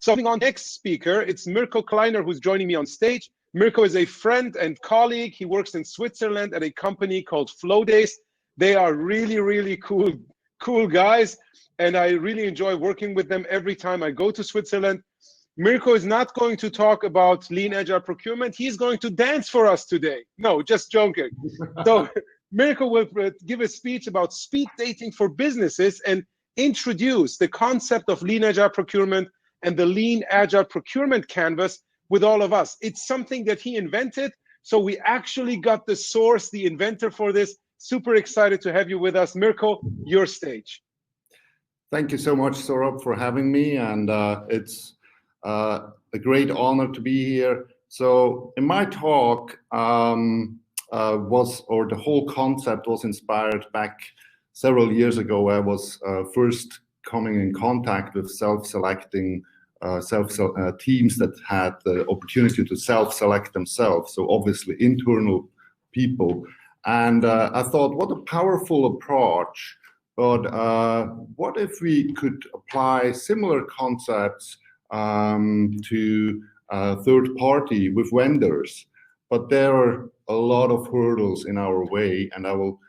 So on next speaker, it's Mirko Kleiner who's joining me on stage. Mirko is a friend and colleague. He works in Switzerland at a company called Flowdays. They are really, really cool guys, and I really enjoy working with them every time I go to Switzerland. Mirko is not going to talk about Lean Agile Procurement. He's going to dance for us today. No, just joking. So Mirko will give a speech about speed dating for businesses and introduce the concept of Lean Agile Procurement and the Lean Agile Procurement Canvas with all of us. It's something that he invented. So we actually got the source, the inventor for this. Super excited to have you with us. Mirko, your stage. Thank you so much, Saurabh, for having me. And it's a great honor to be here. So in my talk the whole concept was inspired back several years ago. I was first coming in contact with self-selecting teams that had the opportunity to self-select themselves. So obviously internal people. And I thought, what a powerful approach. But what if we could apply similar concepts to third party with vendors? But there are a lot of hurdles in our way, and I will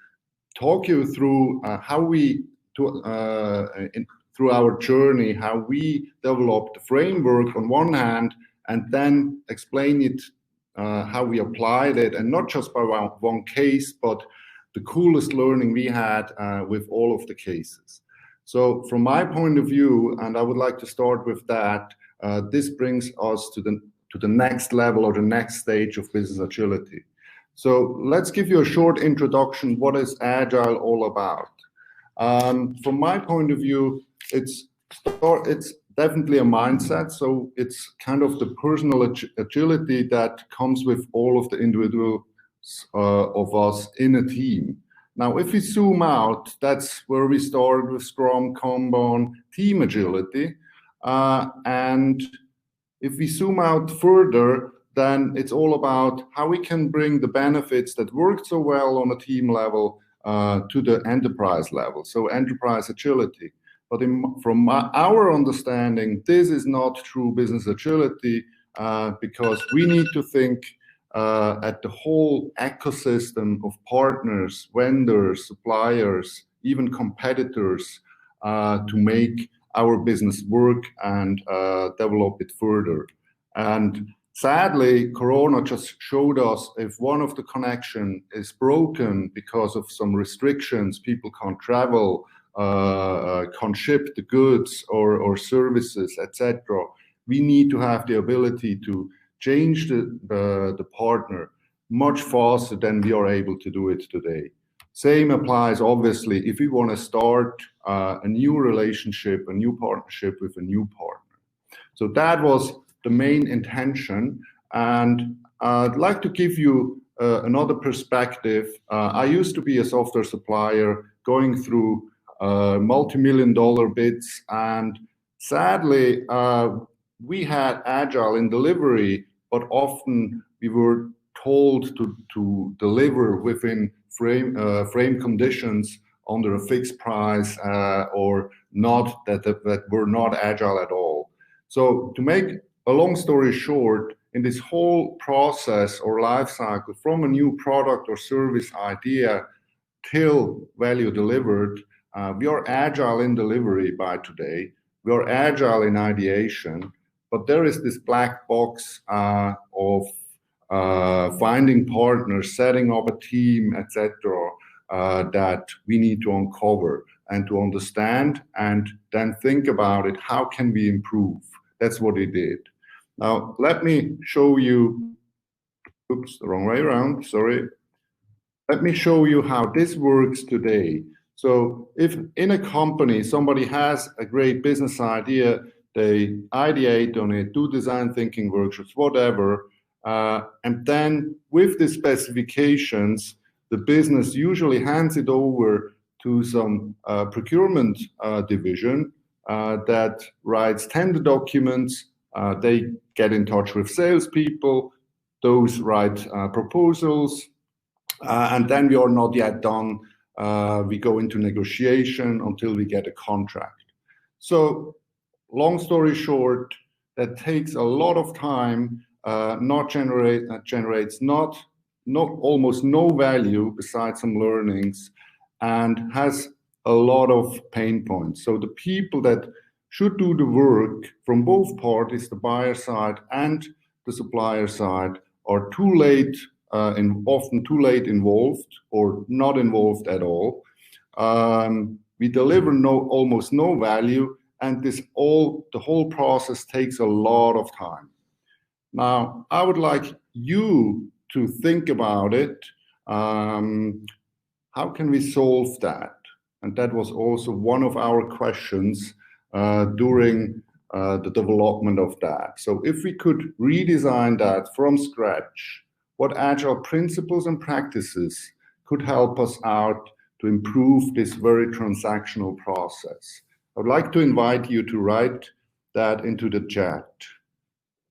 talk you through how we, through our journey, how we developed the framework on one hand, and then explain it, how we applied it, and not just by one case, but the coolest learning we had with all of the cases. So from my point of view, and I would like to start with that, this brings us to the next level or the next stage of business agility. So let's give you a short introduction. What is Agile all about? From my point of view, it's definitely a mindset. So it's kind of the personal agility that comes with all of the individuals of us in a team. Now, if we zoom out, that's where we start with Scrum, Kanban, team agility. And if we zoom out further, then it's all about how we can bring the benefits that worked so well on a team level to the enterprise level, so enterprise agility. But from our understanding, this is not true business agility because we need to think at the whole ecosystem of partners, vendors, suppliers, even competitors to make our business work and develop it further. And sadly, Corona just showed us if one of the connection is broken because of some restrictions, people can't travel, can't ship the goods or services, etc. We need to have the ability to change the partner much faster than we are able to do it today. Same applies, obviously, if we want to start a new relationship, a new partnership with a new partner. So that was the main intention. And I'd like to give you another perspective. I used to be a software supplier going through multi-million-dollar bids, and sadly, we had Agile in delivery, but often we were told to deliver within frame conditions under a fixed price or not that were not Agile at all. So to make a long story short, in this whole process or life cycle, from a new product or service idea till value delivered, we are Agile in delivery by today. We are Agile in ideation, but there is this black box of finding partners, setting up a team, etc., that we need to uncover and to understand and then think about it. How can we improve? That's what he did. Now, let me show you, oops, the wrong way around, sorry. Let me show you how this works today. So if in a company, somebody has a great business idea, they ideate on it, do design thinking workshops, whatever, and then with the specifications, the business usually hands it over to some procurement division that writes tender documents. They get in touch with salespeople, those write proposals, and then we are not yet done. We go into negotiation until we get a contract. So long story short, that takes a lot of time, generates almost no value besides some learnings, and has a lot of pain points. So the people that should do the work from both parties, the buyer side and the supplier side, are too late, often too late involved or not involved at all. We deliver almost no value, and the whole process takes a lot of time. Now, I would like you to think about it. How can we solve that? And that was also one of our questions during the development of that. So if we could redesign that from scratch, what agile principles and practices could help us out to improve this very transactional process? I would like to invite you to write that into the chat.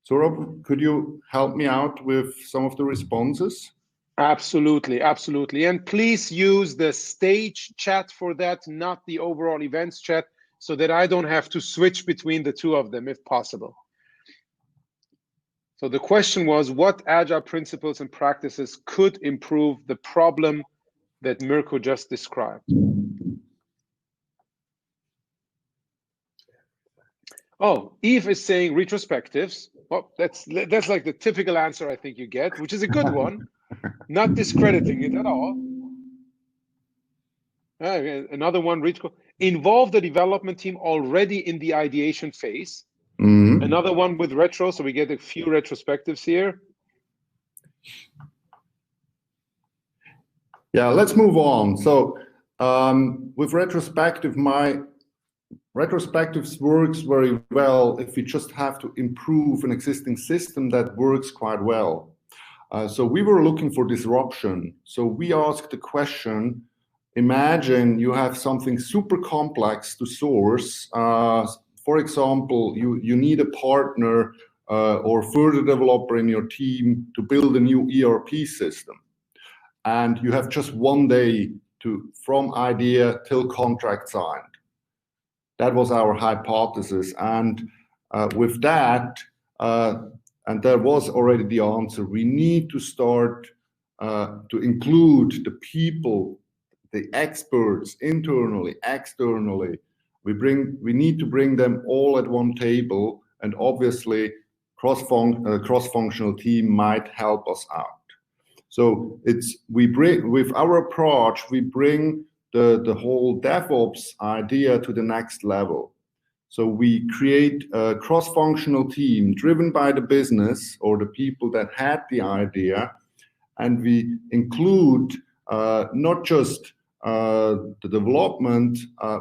So Rob, could you help me out with some of the responses? Absolutely, absolutely. And please use the stage chat for that, not the overall events chat, so that I don't have to switch between the two of them if possible. So the question was, what agile principles and practices could improve the problem that Mirko just described? Oh, Eve is saying retrospectives. Well, that's like the typical answer I think you get, which is a good one. Not discrediting it at all. Another one, involve the development team already in the ideation phase. Mm-hmm. Another one with retro, so we get a few retrospectives here. Yeah, let's move on. So with retrospectives works very well if we just have to improve an existing system that works quite well. So we were looking for disruption. So we asked the question, imagine you have something super complex to source. For example, you need a partner or further developer in your team to build a new ERP system. And you have just one day from idea till contract signed. That was our hypothesis. And with that, and there was already the answer, we need to start to include the people, the experts, internally, externally. We need to bring them all at one table, and obviously cross-functional team might help us out. So with our approach, we bring the whole DevOps idea to the next level. So we create a cross-functional team driven by the business or the people that had the idea, and we include not just the development,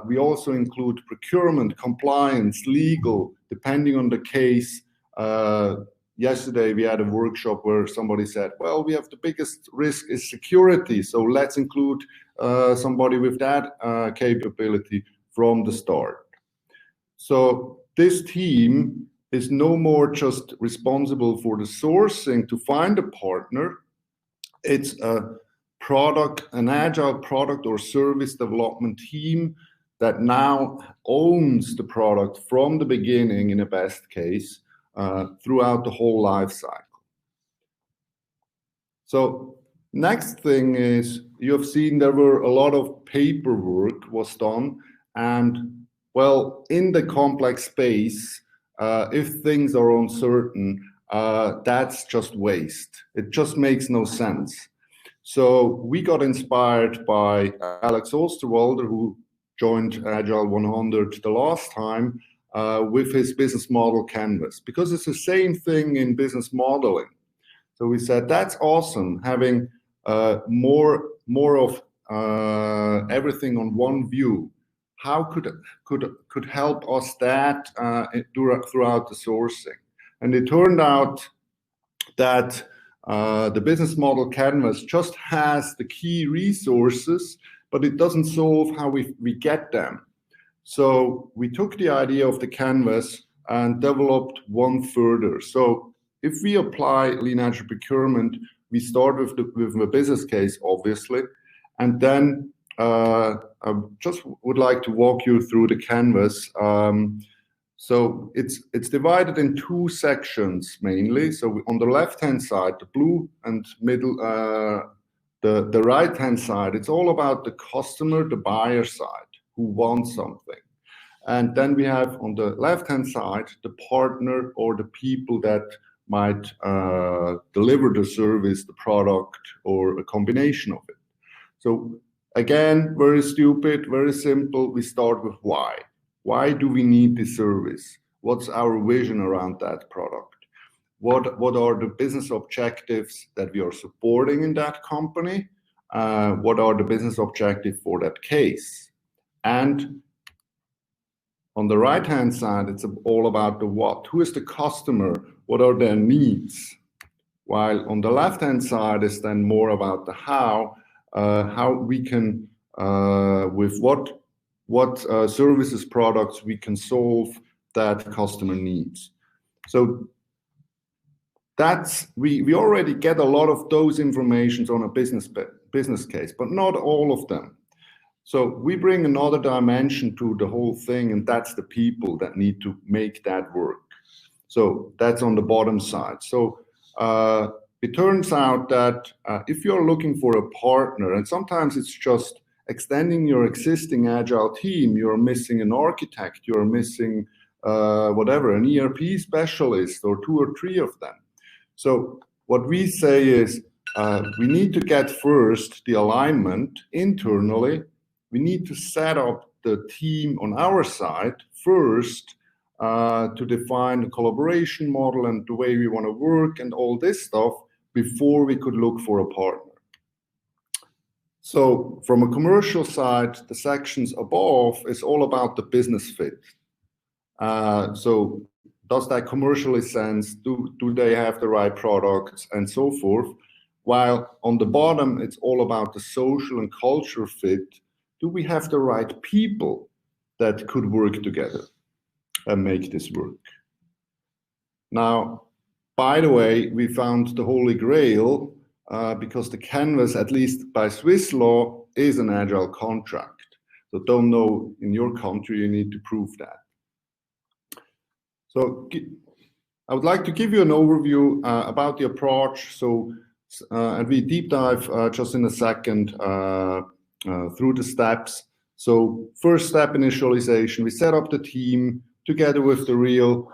we also include procurement, compliance, legal, depending on the case. Yesterday we had a workshop where somebody said, well, we have the biggest risk is security, so let's include somebody with that capability from the start. So this team is no more just responsible for the sourcing to find a partner. It's an agile product or service development team that now owns the product from the beginning in a best case throughout the whole life cycle. So next thing is, you have seen there were a lot of paperwork was done, and well, in the complex space, if things are uncertain, that's just waste. It just makes no sense. So we got inspired by Alex Osterwalder, who joined Agile100 the last time, with his business model canvas, because it's the same thing in business modeling. So we said, that's awesome, having more of everything on one view. How could help us that throughout the sourcing? And it turned out that the business model canvas just has the key resources, but it doesn't solve how we get them. So we took the idea of the canvas and developed one further. So if we apply Lean-Agile Procurement, we start with the business case, obviously, and then I just would like to walk you through the canvas. So it's divided in two sections mainly. So on the left-hand side, the blue and middle, the right-hand side, it's all about the customer, the buyer side, who wants something. And then we have on the left-hand side, the partner or the people that might deliver the service, the product, or a combination of it. So again, very stupid, very simple. We start with why. Why do we need this service? What's our vision around that product? What are the business objectives that we are supporting in that company? What are the business objectives for that case? And on the right-hand side, it's all about the what. Who is the customer? What are their needs? While on the left-hand side is then more about the how we can, with what services, products we can solve that customer needs. So we already get a lot of those informations on a business case, but not all of them. So we bring another dimension to the whole thing, and that's the people that need to make that work. So that's on the bottom side. So it turns out that if you're looking for a partner, and sometimes it's just extending your existing Agile team, you're missing an architect, you're missing whatever, an ERP specialist or 2 or 3 of them. So what we say is we need to get first the alignment internally. We need to set up the team on our side first to define the collaboration model and the way we want to work and all this stuff before we could look for a partner. So from a commercial side, the sections above is all about the business fit. So does that commercially sense? Do they have the right products and so forth? While on the bottom, it's all about the social and culture fit. Do we have the right people that could work together and make this work? Now, by the way, we found the Holy Grail because the Canvas, at least by Swiss law, is an Agile contract. So don't know in your country, you need to prove that. So I would like to give you an overview about the approach. So, and we deep dive just in a second through the steps. So first step, initialization. We set up the team together with the real,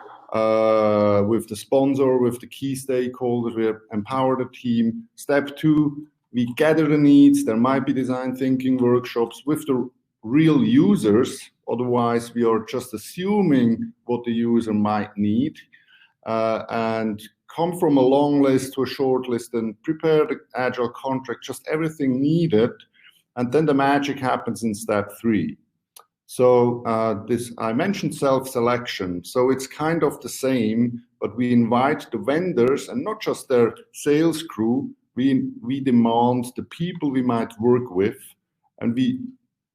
with the sponsor, with the key stakeholders. We empower the team. Step 2, we gather the needs. There might be design thinking workshops with the real users. Otherwise, we are just assuming what the user might need and come from a long list to a short list and prepare the Agile contract, just everything needed. And then the magic happens in step 3. So I mentioned self-selection. So it's kind of the same, but we invite the vendors and not just their sales crew. We demand the people we might work with, and we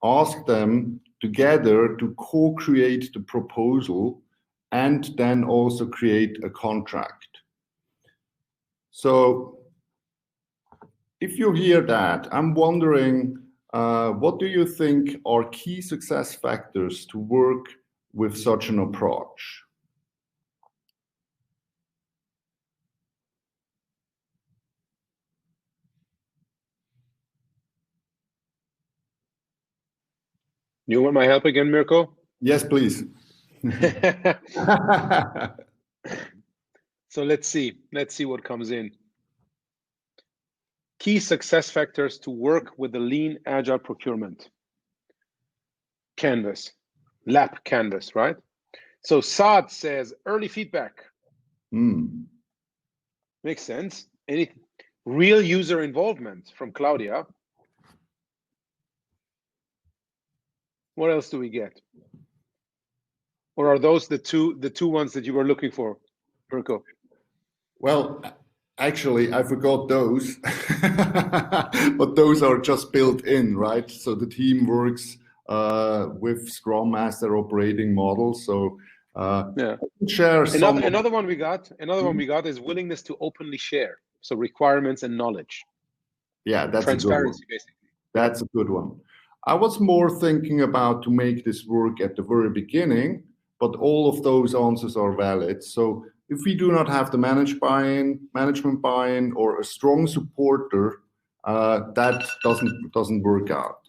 ask them together to co-create the proposal and then also create a contract. So if you hear that, I'm wondering, what do you think are key success factors to work with such an approach? You want my help again, Mirko? Yes, please. So let's see what comes in. Key success factors to work with the Lean Agile Procurement Canvas, LAP Canvas, right? So Saad says early feedback. Makes sense. Any real user involvement from Claudia. What else do we get? Or are those the two ones that you were looking for, Mirko? Well, actually, I forgot those, but those are just built in, right? So the team works with Scrum Master operating model. So yeah, share another one we got. Another one we got is willingness to openly share. So requirements and knowledge. Yeah, that's transparency, basically. That's a good one. I was more thinking about to make this work at the very beginning, but all of those answers are valid. So if we do not have the management buy-in, or a strong supporter, that doesn't work out.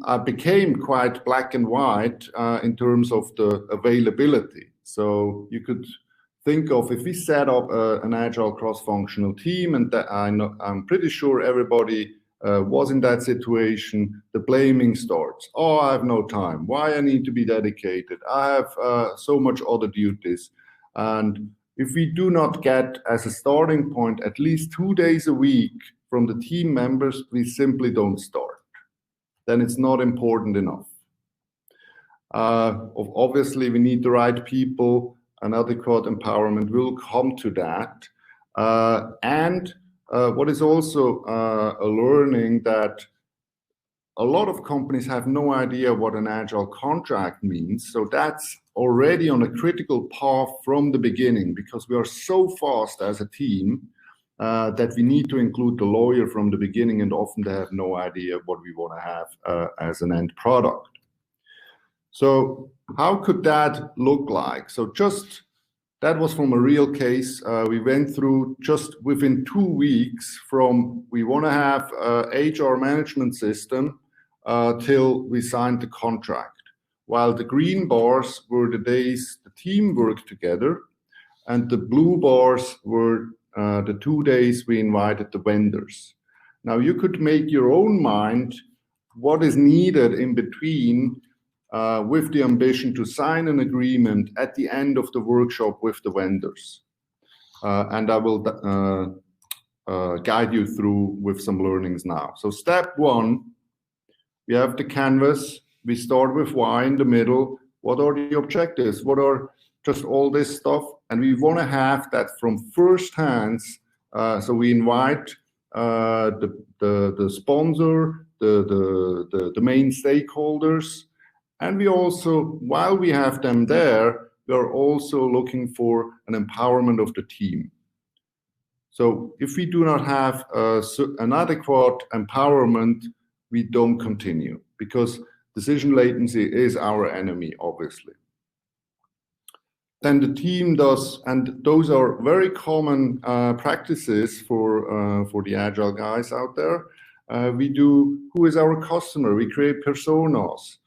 I became quite black and white in terms of the availability. So you could think of, if we set up an agile cross-functional team, and that I'm pretty sure everybody was in that situation, the blaming starts. Oh, I have no time. Why I need to be dedicated? I have so much other duties. And if we do not get as a starting point at least 2 days a week from the team members, we simply don't start. Then it's not important enough. Obviously, we need the right people, and adequate empowerment will come to that. What is also a learning, that a lot of companies have no idea what an agile contract means. So that's already on a critical path from the beginning, because we are so fast as a team that we need to include the lawyer from the beginning, and often they have no idea what we want to have as an end product. So how could that look like? So just that was from a real case. We went through just within 2 weeks from we want to have HR management system till we signed the contract. While the green bars were the days the team worked together, and the blue bars were the 2 days we invited the vendors. Now you could make your own mind what is needed in between with the ambition to sign an agreement at the end of the workshop with the vendors. And I will guide you through with some learnings now. So step one, we have the canvas. We start with why in the middle. What are the objectives? What are just all this stuff? And we want to have that from first hands. So we invite the sponsor, the main stakeholders. And we also, while we have them there, we are also looking for an empowerment of the team. So if we do not have an adequate empowerment, we don't continue, because decision latency is our enemy, obviously. Then the team does, and those are very common practices for the agile guys out there. We do, who is our customer? We create personas.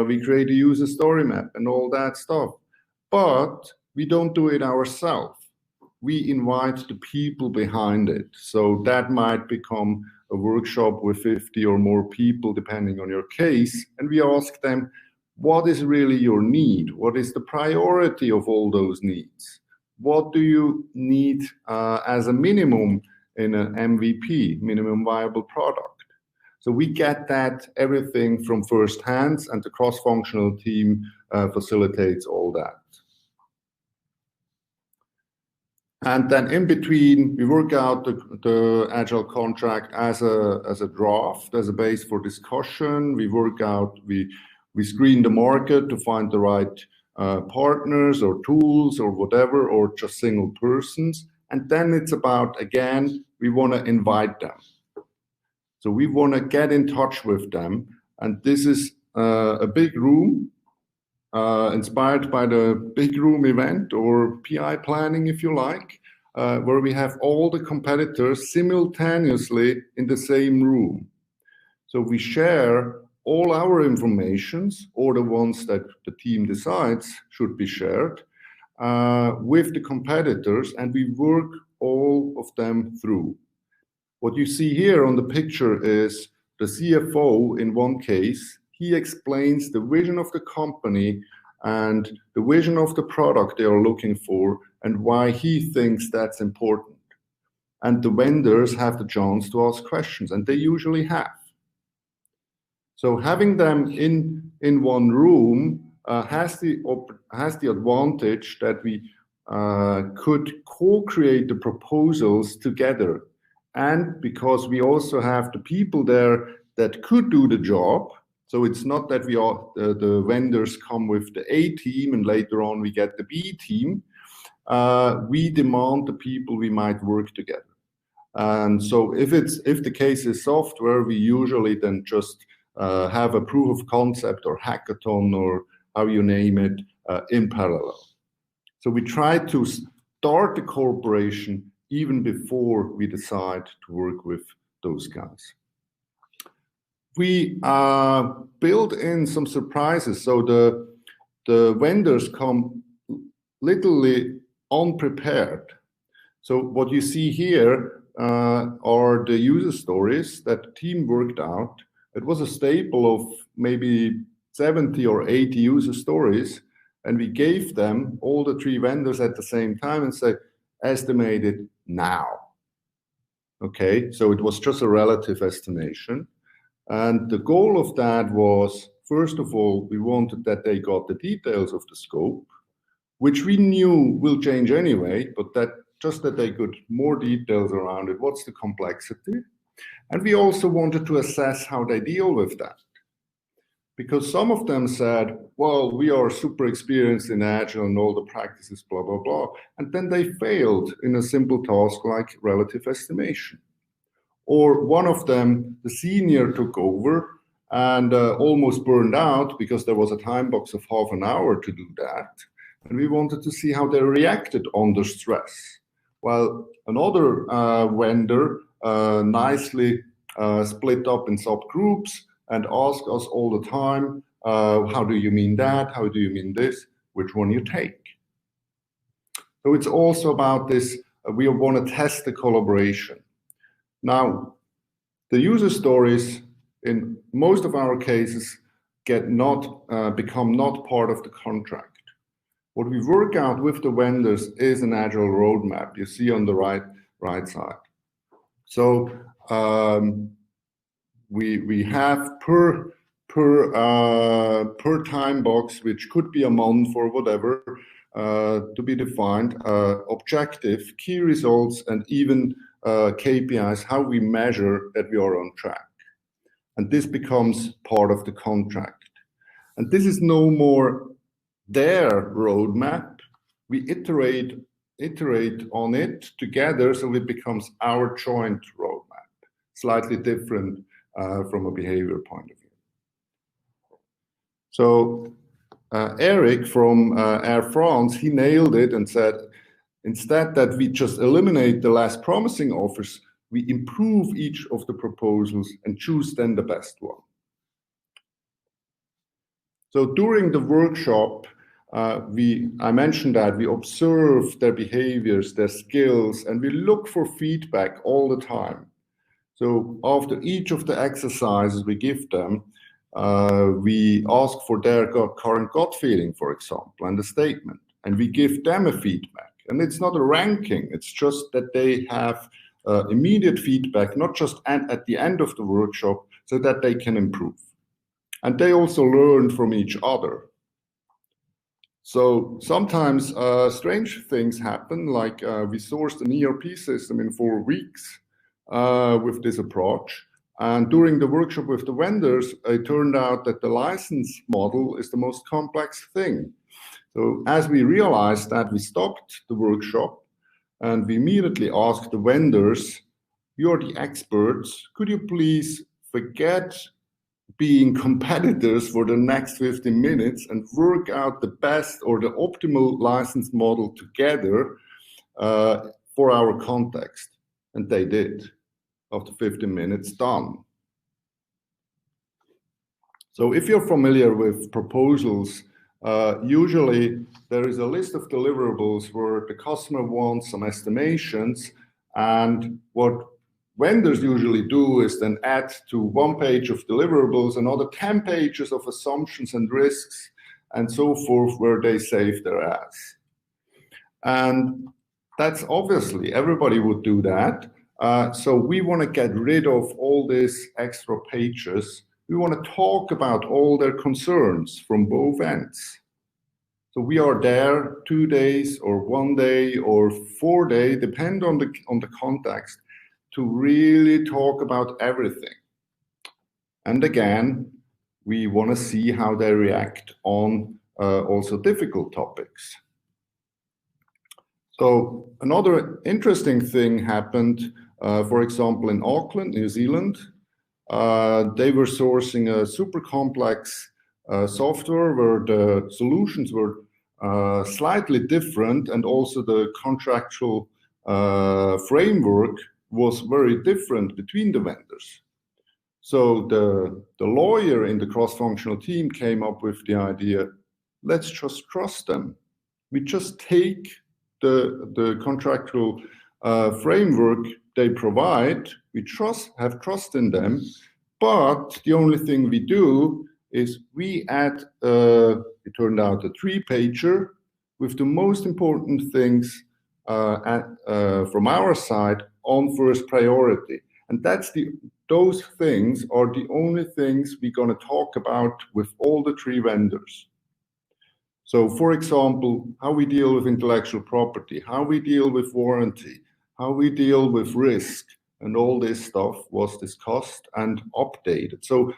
We create a user story map and all that stuff. But we don't do it ourselves. We invite the people behind it. So that might become a workshop with 50 or more people, depending on your case. And we ask them, what is really your need? What is the priority of all those needs? What do you need as a minimum in an MVP, minimum viable product? So we get that everything from first hands, and the cross-functional team facilitates all that. And then in between, we work out the Agile contract as a draft, as a base for discussion. We work out, we screen the market to find the right partners or tools or whatever, or just single persons. And then it's about, again, we want to invite them. So we want to get in touch with them. And this is a big room inspired by the big room event, or PI planning, if you like, where we have all the competitors simultaneously in the same room. So we share all our informations, or the ones that the team decides should be shared, with the competitors, and we work all of them through. What you see here on the picture is the CFO in one case. He explains the vision of the company and the vision of the product they are looking for, and why he thinks that's important. And the vendors have the chance to ask questions, and they usually have. So having them in one room has the advantage that we could co-create the proposals together. And because we also have the people there that could do the job, so it's not that we are the vendors come with the A team and later on we get the B team. We demand the people we might work together. And so if the case is software, we usually then just have a proof of concept or hackathon or how you name it in parallel. So we try to start the cooperation even before we decide to work with those guys. We build in some surprises. So the vendors come literally unprepared. So what you see here are the user stories that the team worked out. It was a staple of maybe 70 or 80 user stories, and we gave them, all the 3 vendors at the same time, and said, estimate it now. Okay, so it was just a relative estimation. And the goal of that was, first of all, we wanted that they got the details of the scope, which we knew will change anyway, but that they got more details around it. What's the complexity? And we also wanted to assess how they deal with that. Because some of them said, well, we are super experienced in Agile and all the practices, blah, blah, blah. And then they failed in a simple task like relative estimation. Or one of them, the senior, took over and almost burned out because there was a time box of half an hour to do that. And we wanted to see how they reacted under stress. While another vendor nicely split up in subgroups and asked us all the time, how do you mean that? How do you mean this? Which one you take? So it's also about this, we want to test the collaboration. Now, the user stories in most of our cases become not part of the contract. What we work out with the vendors is an agile roadmap you see on the right side. So we have per time box, which could be a month or whatever, to be defined, objective, key results, and even KPIs, how we measure that we are on track. And this becomes part of the contract. And this is no more their roadmap. We iterate on it together, so it becomes our joint roadmap, slightly different from a behavior point of view. So Eric from Air France, he nailed it and said, instead that we just eliminate the less promising offers, we improve each of the proposals and choose then the best one. So during the workshop, I mentioned that we observe their behaviors, their skills, and we look for feedback all the time. So after each of the exercises we give them, we ask for their current gut feeling, for example, and a statement, and we give them a feedback. And it's not a ranking, it's just that they have immediate feedback, not just at the end of the workshop, so that they can improve. And they also learn from each other. So sometimes strange things happen, like we sourced an ERP system in 4 weeks with this approach. And during the workshop with the vendors, it turned out that the license model is the most complex thing. So as we realized that, we stopped the workshop and we immediately asked the vendors, you're the experts, could you please forget being competitors for the next 15 minutes and work out the best or the optimal license model together for our context? And they did. After 15 minutes, done. So if you're familiar with proposals, usually there is a list of deliverables where the customer wants some estimations, and what vendors usually do is then add to 1 page of deliverables another 10 pages of assumptions and risks and so forth, where they save their ass. And that's obviously, everybody would do that. So we want to get rid of all these extra pages. We want to talk about all their concerns from both ends. So we are there 2 days or 1 day or 4 days, depend on the context, to really talk about everything. And again, we want to see how they react on also difficult topics. So another interesting thing happened, for example, in Auckland, New Zealand. They were sourcing a super complex software where the solutions were slightly different, and also the contractual framework was very different between the vendors. So the lawyer in the cross-functional team came up with the idea, let's just trust them. We just take the contractual framework they provide, we have trust in them, but the only thing we do is we add, it turned out, a 3-pager with the most important things from our side on first priority. And those things are the only things we're going to talk about with all the 3 vendors. So, for example, how we deal with intellectual property, how we deal with warranty, how we deal with risk, and all this stuff was discussed and updated. So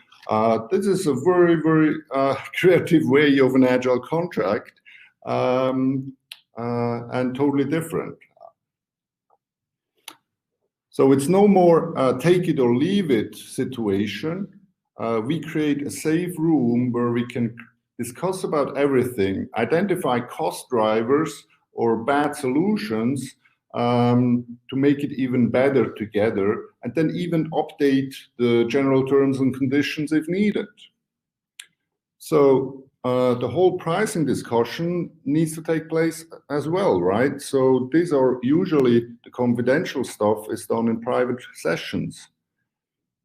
this is a very, very creative way of an agile contract, and totally different. So it's no more take it or leave it situation. We create a safe room where we can discuss about everything, identify cost drivers or bad solutions to make it even better together, and then even update the general terms and conditions if needed. So the whole pricing discussion needs to take place as well, right? So these are usually the confidential stuff is done in private sessions.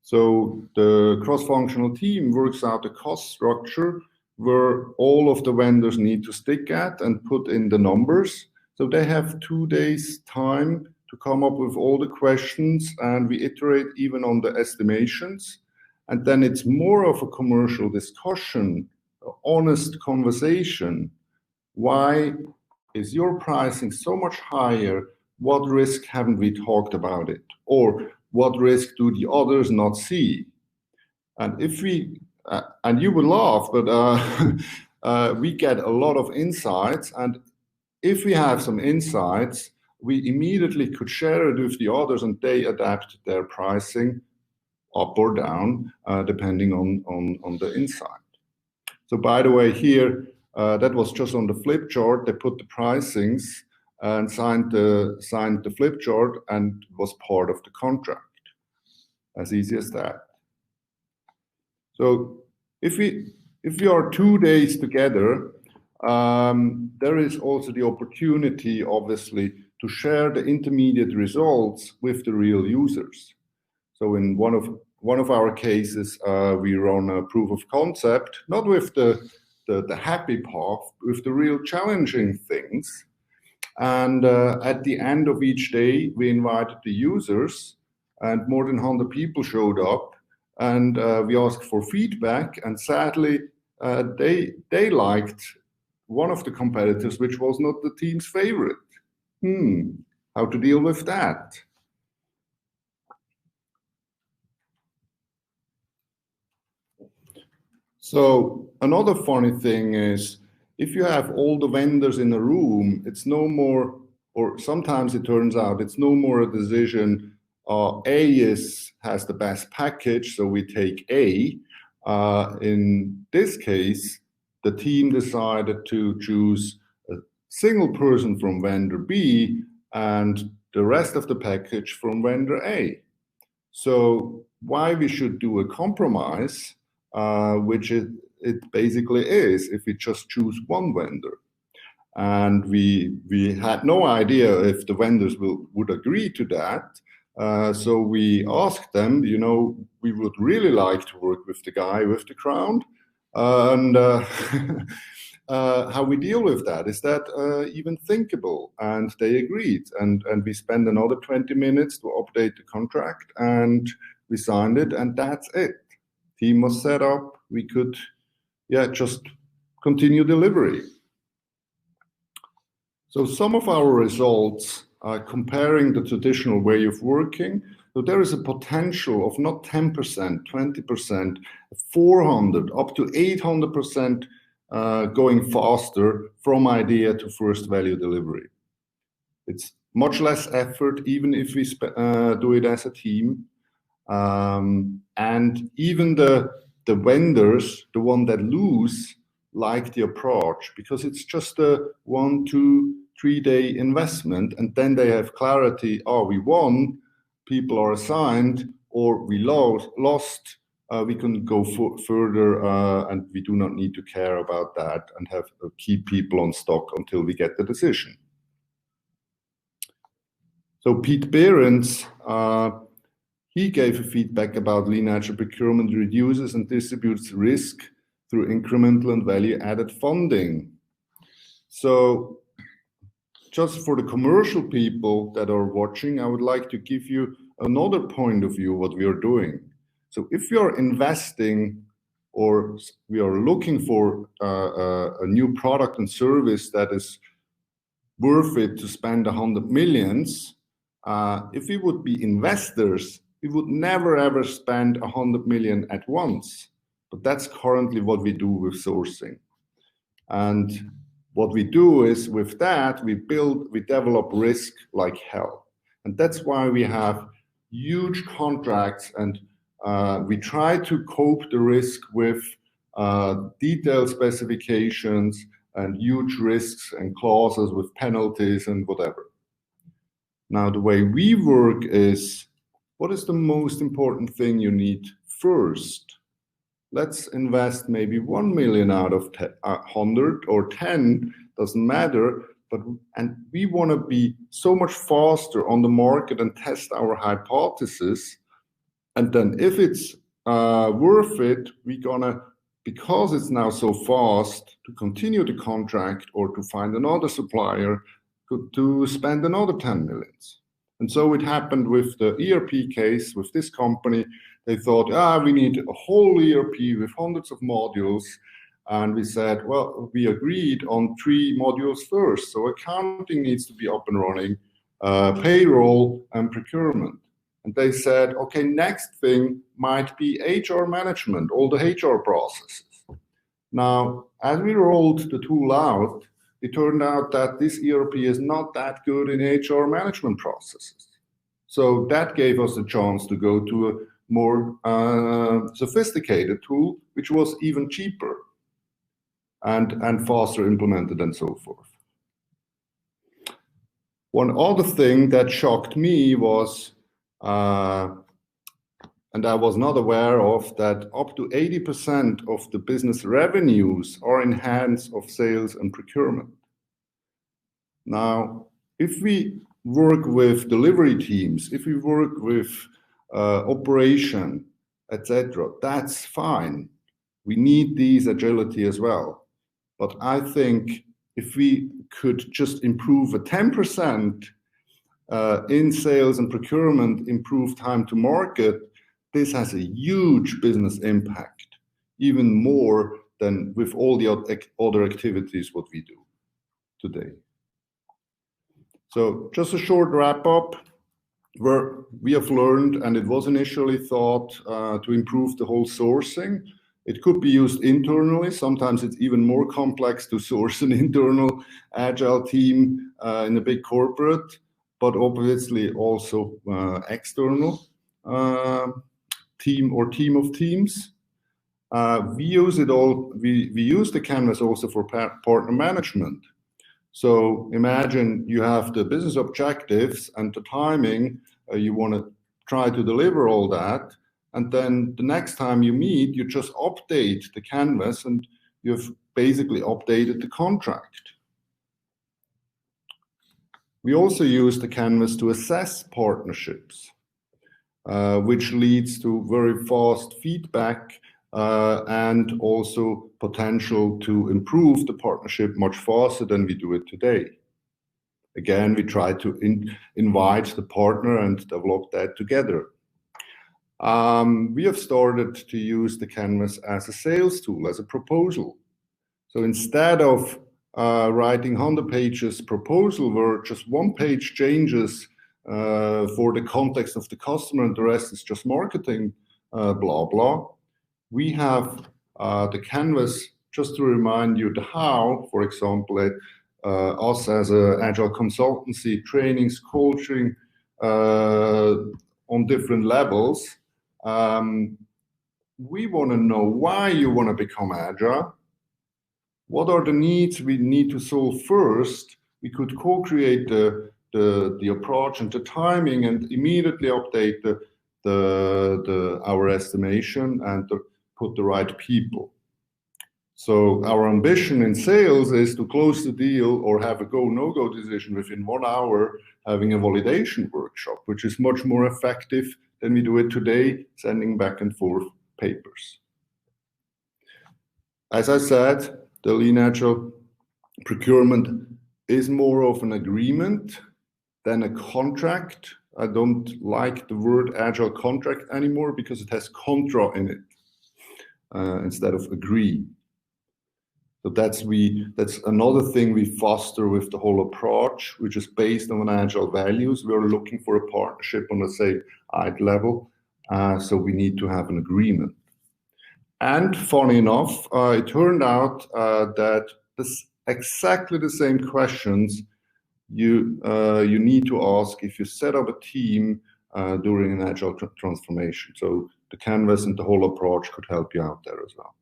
So the cross-functional team works out a cost structure where all of the vendors need to stick at and put in the numbers. So they have 2 days time to come up with all the questions, and we iterate even on the estimations. And then it's more of a commercial discussion, an honest conversation. Why is your pricing so much higher? What risk haven't we talked about it? Or what risk do the others not see? And if we, and you will laugh, but we get a lot of insights, and if we have some insights, we immediately could share it with the others, and they adapt their pricing up or down, depending on the insight. So by the way, here, that was just on the flip chart. They put the pricings and signed the flip chart, and was part of the contract. As easy as that. So if we are 2 days together, there is also the opportunity, obviously, to share the intermediate results with the real users. So in one of our cases, we run a proof of concept, not with the happy path, with the real challenging things. And at the end of each day, we invited the users, and more than 100 people showed up, and we asked for feedback. And sadly, they liked one of the competitors, which was not the team's favorite. How to deal with that? So another funny thing is, if you have all the vendors in a room, it's no more, or sometimes it turns out it's no more a decision, A has the best package, so we take A. In this case, the team decided to choose a single person from vendor B and the rest of the package from vendor A. So why we should do a compromise, which it basically is if we just choose one vendor. And we had no idea if the vendors would agree to that. So we asked them, we would really like to work with the guy with the crown. And how we deal with that, is that even thinkable? And they agreed, and we spent another 20 minutes to update the contract, and we signed it, and that's it. Team was set up, we could just continue delivery. So some of our results are comparing the traditional way of working. So there is a potential of not 10%, 20%, 400, up to 800% going faster from idea to first value delivery. It's much less effort, even if we do it as a team. And And even the vendors, the one that lose, like the approach, because it's just a 1, 2, 3 day investment, and then they have clarity, oh, we won, people are assigned, or we lost, we can go further, and we do not need to care about that and have keep people on stock until we get the decision. So Pete Behrens, he gave a feedback about Lean-Agile Procurement reduces and distributes risk through incremental and value-added funding. So just for the commercial people that are watching, I would like to give you another point of view what we are doing. So if we are investing or we are looking for a new product and service that is worth it to spend 100 millions, if we would be investors, we would never ever spend 100 million at once. But that's currently what we do with sourcing. And what we do is with that, we develop risk like hell. And that's why we have huge contracts, and we try to cope the risk with detailed specifications and huge risks and clauses with penalties and whatever. Now, the way we work is, what is the most important thing you need first? Let's invest maybe 1 million out of 100 or 10, doesn't matter. And we want to be so much faster on the market and test our hypothesis. And then if it's worth it, we're gonna, because it's now so fast, to continue the contract or to find another supplier to spend another 10 millions. And so it happened with the ERP case with this company. They thought, we need a whole ERP with hundreds of modules. And we said, well, we agreed on 3 modules first. So accounting needs to be up and running, payroll and procurement. And they said, okay, next thing might be HR management, all the HR processes. Now, as we rolled the tool out, it turned out that this ERP is not that good in HR management processes. So that gave us a chance to go to a more sophisticated tool, which was even cheaper and faster implemented and so forth. One other thing that shocked me was, and I was not aware of, that up to 80% of the business revenues are in hands of sales and procurement. Now, if we work with delivery teams, if we work with operation, etc., that's fine. We need these agility as well. But I think if we could just improve a 10% in sales and procurement, improve time to market, this has a huge business impact, even more than with all the other activities what we do today. So just a short wrap up, where we have learned, and it was initially thought to improve the whole sourcing. It could be used internally. Sometimes it's even more complex to source an internal agile team in a big corporate, but obviously also external team or team of teams. We use it all. We use the canvas also for partner management. So imagine you have the business objectives and the timing. You want to try to deliver all that. And then the next time you meet, you just update the canvas and you've basically updated the contract. We also use the canvas to assess partnerships, which leads to very fast feedback and also potential to improve the partnership much faster than we do it today. Again, we try to invite the partner and develop that together. We have started to use the canvas as a sales tool, as a proposal. So instead of writing 100 pages proposal where just 1 page changes for the context of the customer and the rest is just marketing, blah, blah, we have the canvas just to remind you the how, for example, us as an agile consultancy, trainings, coaching on different levels. we want to know why you want to become agile. What are the needs we need to solve first? We could co-create the approach and the timing and immediately update our estimation and put the right people. So our ambition in sales is to close the deal or have a go, no-go decision within 1 hour, having a validation workshop, which is much more effective than we do it today, sending back and forth papers. As I said, the Lean Agile Procurement is more of an agreement than a contract. I don't like the word Agile Contract anymore because it has contra in it instead of agree. So that's another thing we foster with the whole approach, which is based on Agile values. We're looking for a partnership on the same level, so we need to have an agreement. And funny enough, it turned out that exactly the same questions you need to ask if you set up a team during an Agile transformation. So the Canvas and the whole approach could help you out there as well.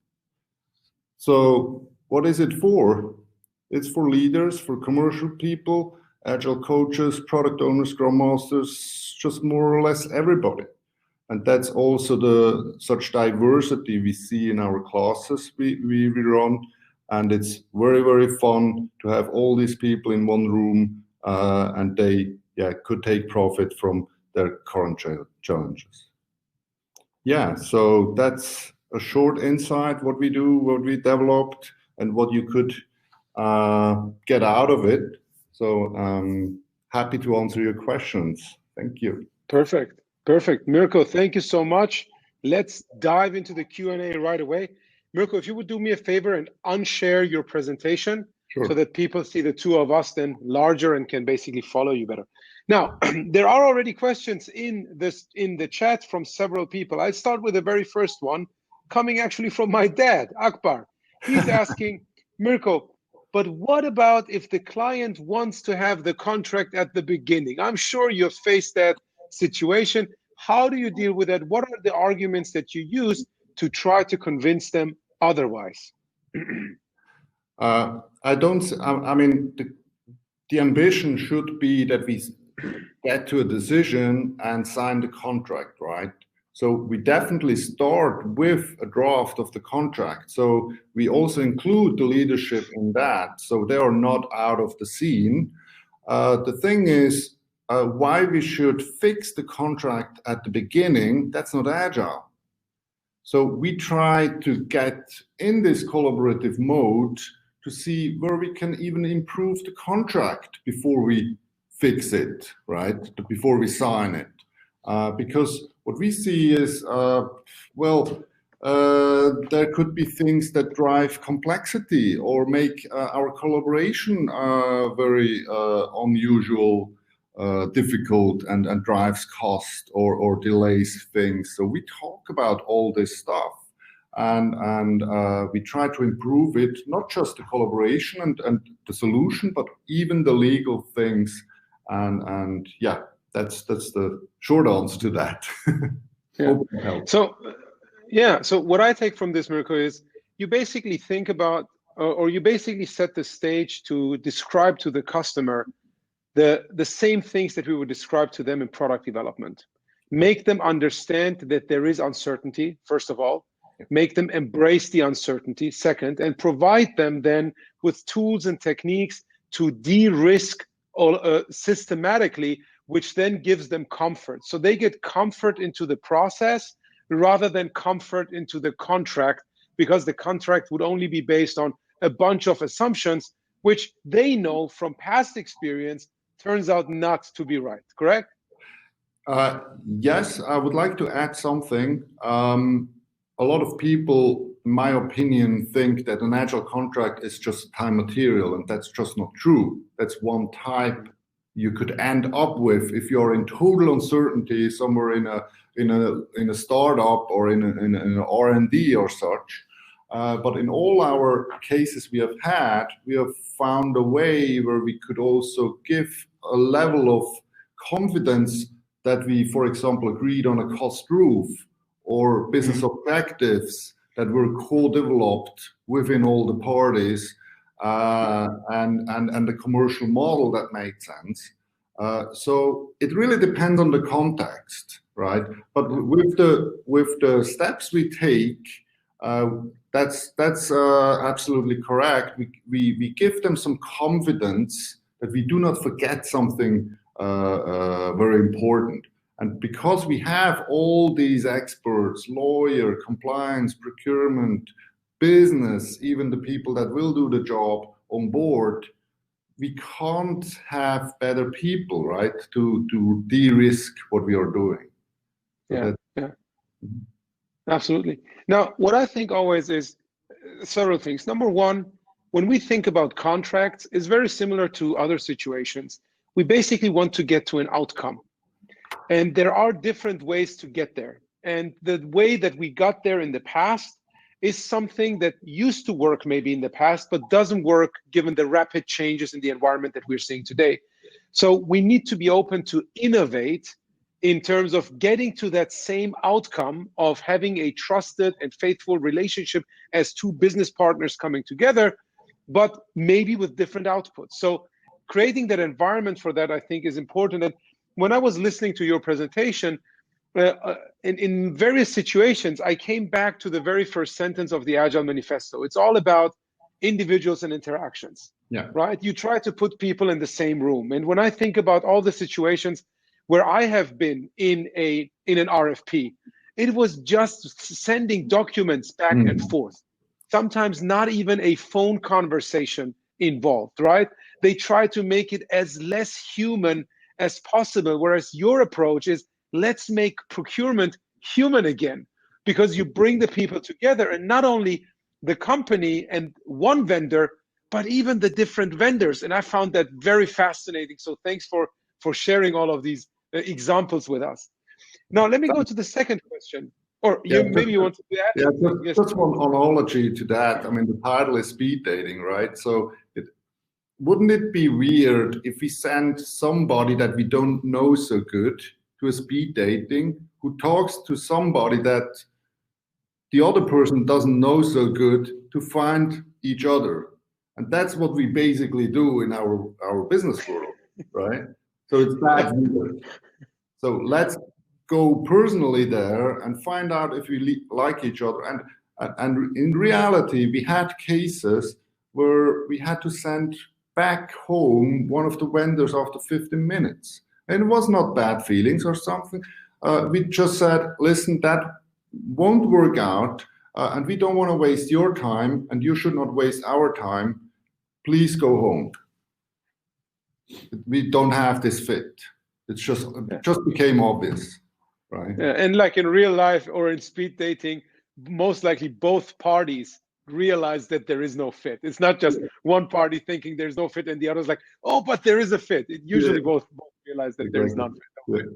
So what is it for? It's for leaders, for commercial people, Agile coaches, product owners, Scrum Masters, just more or less everybody. And that's also such diversity we see in our classes we run. And it's very, very fun to have all these people in one room and they could take profit from their current challenges. Yeah, so that's a short insight, what we do, what we developed, and what you could get out of it. So I'm happy to answer your questions. Thank you. Perfect. Perfect. Mirko, thank you so much. Let's dive into the Q&A right away. Mirko, if you would do me a favor and unshare your presentation so that people see the two of us then larger and can basically follow you better. Now, there are already questions in the chat from several people. I'll start with the very first one, coming actually from my dad, Akbar. He's asking, Mirko, but what about if the client wants to have the contract at the beginning? I'm sure you've faced that situation. How do you deal with that? What are the arguments that you use to try to convince them otherwise? I mean, the ambition should be that we get to a decision and sign the contract, right? So we definitely start with a draft of the contract. So we also include the leadership in that. So they are not out of the scene. The thing is, why we should fix the contract at the beginning, that's not agile. So we try to get in this collaborative mode to see where we can even improve the contract before we fix it, right? Before we sign it. Because what we see is, there could be things that drive complexity or make our collaboration very unusual, difficult, and drives cost or delays things. So we talk about all this stuff and we try to improve it, not just the collaboration and the solution, but even the legal things. And yeah, that's the short answer to that. Yeah. So what I take from this, Mirko, is you basically think about, or you basically set the stage to describe to the customer the same things that we would describe to them in product development. Make them understand that there is uncertainty, first of all. Make them embrace the uncertainty, second, and provide them then with tools and techniques to de-risk systematically, which then gives them comfort. So they get comfort into the process rather than comfort into the contract, because the contract would only be based on a bunch of assumptions, which they know from past experience turns out not to be right, correct? Yes, I would like to add something. A lot of people, in my opinion, think that an Agile contract is just time material, and that's just not true. That's one type you could end up with if you're in total uncertainty somewhere in a startup or in an R&D or such. But in all our cases we have found a way where we could also give a level of confidence that we, for example, agreed on a cost roof, or business objectives that were co-developed within all the parties, and the commercial model that made sense. So it really depends on the context, right? But with the steps we take, that's absolutely correct. We give them some confidence that we do not forget something very important. And because we have all these experts, lawyer, compliance, procurement, business, even the people that will do the job on board, we can't have better people, right, to de-risk what we are doing. So yeah. Absolutely. Now, what I think always is several things. Number one, when we think about contracts, it's very similar to other situations. We basically want to get to an outcome. And there are different ways to get there. And the way that we got there in the past is something that used to work maybe in the past, but doesn't work given the rapid changes in the environment that we're seeing today. So we need to be open to innovate in terms of getting to that same outcome of having a trusted and faithful relationship as two business partners coming together, but maybe with different outputs. So creating that environment for that, I think, is important. And when I was listening to your presentation, in various situations, I came back to the very first sentence of the Agile Manifesto. It's all about individuals and interactions, right? You try to put people in the same room. And when I think about all the situations where I have been in an RFP, it was just sending documents back and forth. Sometimes not even a phone conversation involved, right? They try to make it as less human as possible, whereas your approach is, let's make procurement human again, because you bring the people together, and not only the company and one vendor, but even the different vendors. And I found that very fascinating. So thanks for sharing all of these examples with us. Now, let me go to the second question. Or maybe you want to add? Yeah, just one analogy to that. I mean, the title is speed dating, right? So wouldn't it be weird if we send somebody that we don't know so good to a speed dating who talks to somebody that the other person doesn't know so good to find each other? And that's what we basically do in our business world, right? So it's that weird. So let's go personally there and find out if we like each other. And in reality, we had cases where we had to send back home one of the vendors after 15 minutes. And it was not bad feelings or something. We just said, listen, that won't work out, and we don't want to waste your time, and you should not waste our time. Please go home. We don't have this fit. It's just became obvious, right? Yeah, and like in real life or in speed dating, most likely both parties realize that there is no fit. It's not just one party thinking there's no fit and the other's like, oh, but there is a fit. It usually both realize that there is not fit.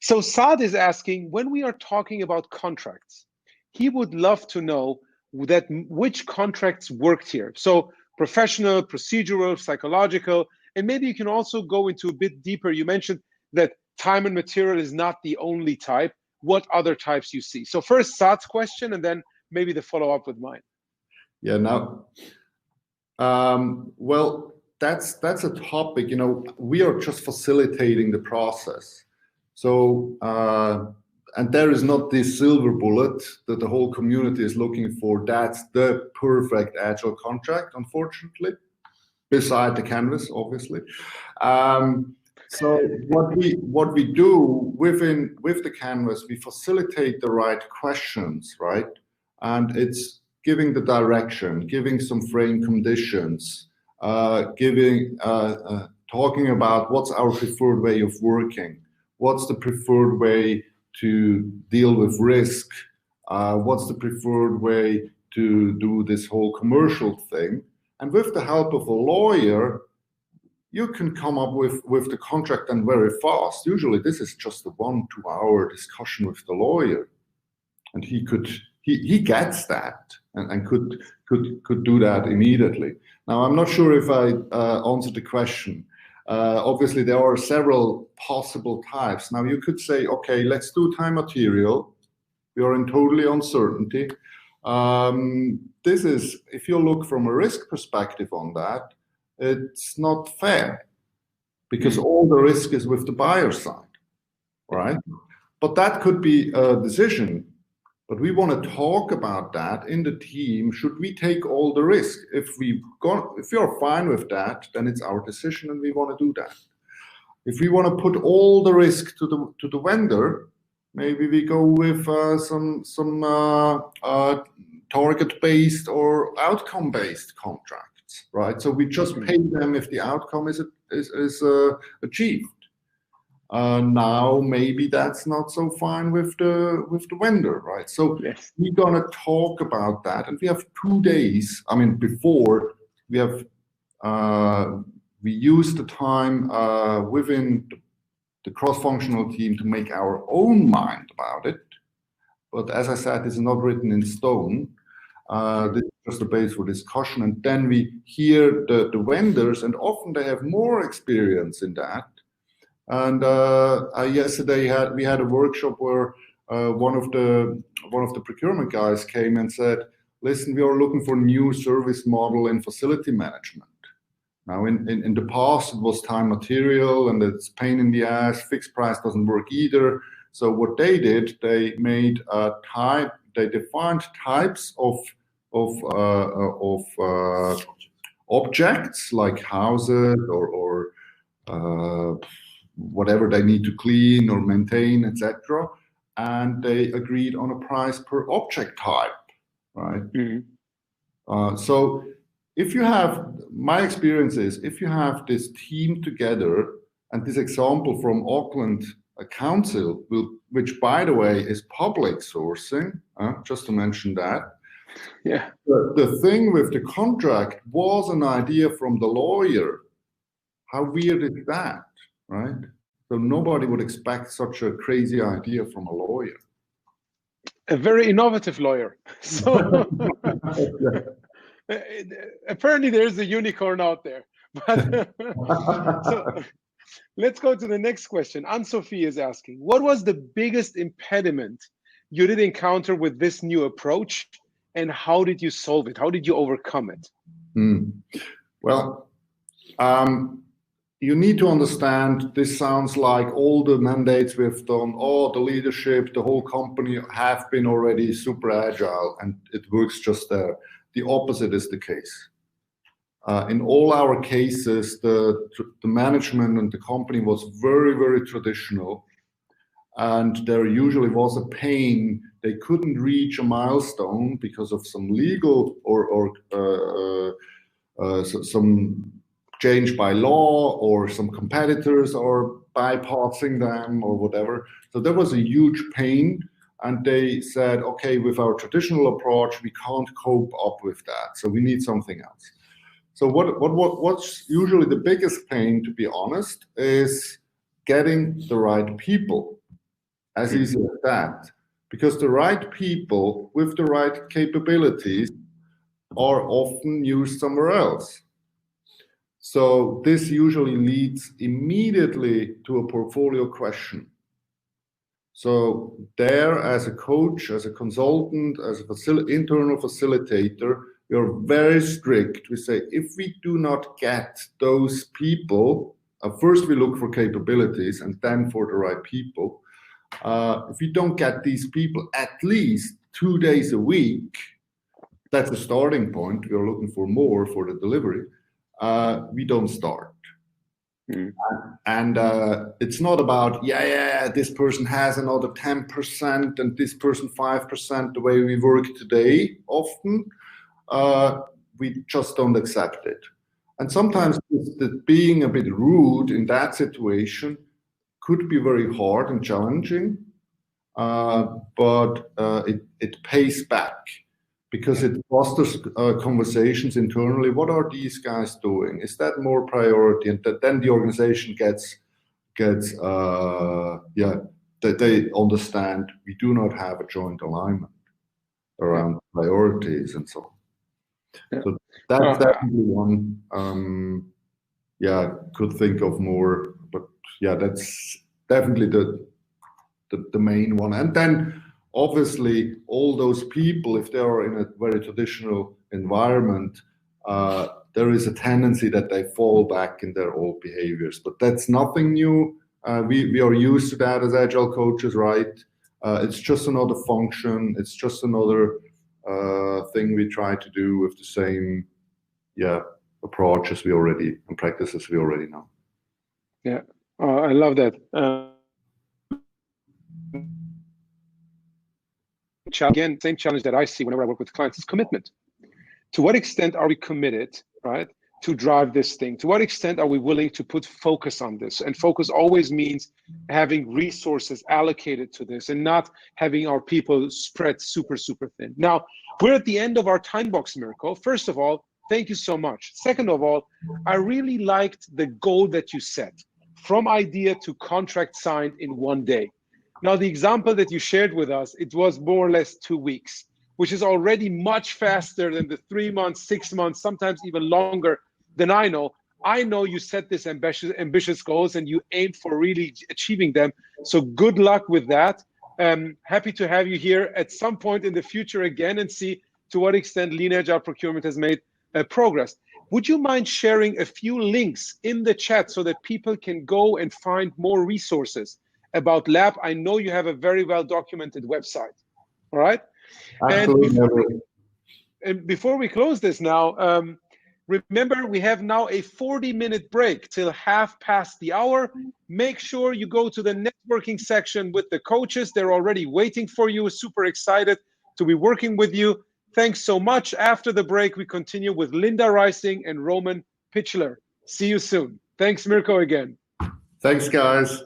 So Saad is asking, when we are talking about contracts, he would love to know that which contracts worked here. So professional, procedural, psychological, and maybe you can also go into a bit deeper. You mentioned that time and material is not the only type. What other types you see? So first Saad's question, and then maybe the follow-up with mine. Yeah, now, well, that's a topic, you know, we are just facilitating the process. So, and there is not this silver bullet that the whole community is looking for. That's the perfect Agile contract, unfortunately, beside the canvas, obviously. So what we do with the canvas, we facilitate the right questions, right? And it's giving the direction, giving some frame conditions, talking about what's our preferred way of working, what's the preferred way to deal with risk, what's the preferred way to do this whole commercial thing. And with the help of a lawyer, you can come up with the contract and very fast. Usually this is just a 1-2 hour discussion with the lawyer. And he gets that and could do that immediately. Now, I'm not sure if I answered the question. Obviously, there are several possible types. Now, you could say, okay, let's do time material. We are in totally uncertainty. This is, if you look from a risk perspective on that, it's not fair because all the risk is with the buyer side, right? But that could be a decision. But we want to talk about that in the team. Should we take all the risk? If you're fine with that, then it's our decision and we want to do that. If we want to put all the risk to the vendor, maybe we go with some target-based or outcome-based contracts, right? So we just pay them if the outcome is achieved. Now maybe that's not so fine with the vendor, right? So we're gonna talk about that, and we have 2 days. I mean, before we have we use the time within the cross-functional team to make our own mind about it. But as I said, it's not written in stone. This is just a base for discussion, and then we hear the vendors, and often they have more experience in that. And yesterday we had a workshop where one of the procurement guys came and said, "Listen, we are looking for a new service model in facility management. Now, in the past, it was time material, and it's pain in the ass. Fixed price doesn't work either. So what they did, they made they defined types of objects like houses or whatever they need to clean or maintain, etc. And they agreed on a price per object type, right? So if you have, my experience is, if you have this team together, and this example from Auckland Council, which by the way is public sourcing, just to mention that. Yeah. The thing with the contract was an idea from the lawyer. How weird is that, right? So nobody would expect such a crazy idea from a lawyer. A very innovative lawyer. So apparently there's a unicorn out there. But so let's go to the next question. Anne-Sophie is asking, what was the biggest impediment you did encounter with this new approach, and how did you solve it? How did you overcome it? Well, you need to understand, this sounds like all the mandates we've done, all the leadership, the whole company have been already super agile, and it works just there. The opposite is the case. In all our cases, the management and the company was very, very traditional, and there usually was a pain. They couldn't reach a milestone because of some legal or some change by law, or some competitors are bypassing them or whatever. So there was a huge pain, and they said, okay, with our traditional approach, we can't cope up with that. So we need something else. So what's usually the biggest pain, to be honest, is getting the right people. As easy as that. Because the right people with the right capabilities are often used somewhere else. So this usually leads immediately to a portfolio question. So there, as a coach, as a consultant, as an internal facilitator, we are very strict. We say, if we do not get those people, first we look for capabilities and then for the right people. If we don't get these people at least 2 days a week, that's a starting point. We are looking for more for the delivery. We don't start. And it's not about, this person has another 10% and this person 5%, the way we work today often. We just don't accept it. And sometimes being a bit rude in that situation could be very hard and challenging, but it pays back because it fosters conversations internally. What are these guys doing? Is that more priority? And then the organization gets that they understand we do not have a joint alignment around priorities and so on. Yeah. So that's definitely one. Could think of more, but that's definitely the main one. And then obviously all those people, if they are in a very traditional environment, there is a tendency that they fall back in their old behaviors. But that's nothing new. We are used to that as agile coaches, right? It's just another function. It's just another thing we try to do with the same, approaches we already and practices we already know. Yeah, I love that. Again, same challenge that I see whenever I work with clients is commitment. To what extent are we committed, right, to drive this thing? To what extent are we willing to put focus on this? And focus always means having resources allocated to this and not having our people spread super, super thin. Now, we're at the end of our time box, Mirko. First of all, thank you so much. Second of all, I really liked the goal that you set, from idea to contract signed in 1 day. Now, the example that you shared with us, it was more or less 2 weeks, which is already much faster than the 3 months, 6 months, sometimes even longer than I know. I know you set this ambitious goals and you aim for really achieving them. So good luck with that. Happy to have you here at some point in the future again and see to what extent Lean Agile Procurement has made progress. Would you mind sharing a few links in the chat so that people can go and find more resources about Lab? I know you have a very well documented website. All right. Absolutely. And before we close this now, remember we have now a 40-minute break till 1:30. Make sure you go to the networking section with the coaches. They're already waiting for you. Super excited to be working with you. Thanks so much. After the break, we continue with Linda Reising and Roman Pitchler. See you soon. Thanks, Mirko, again. Thanks, guys.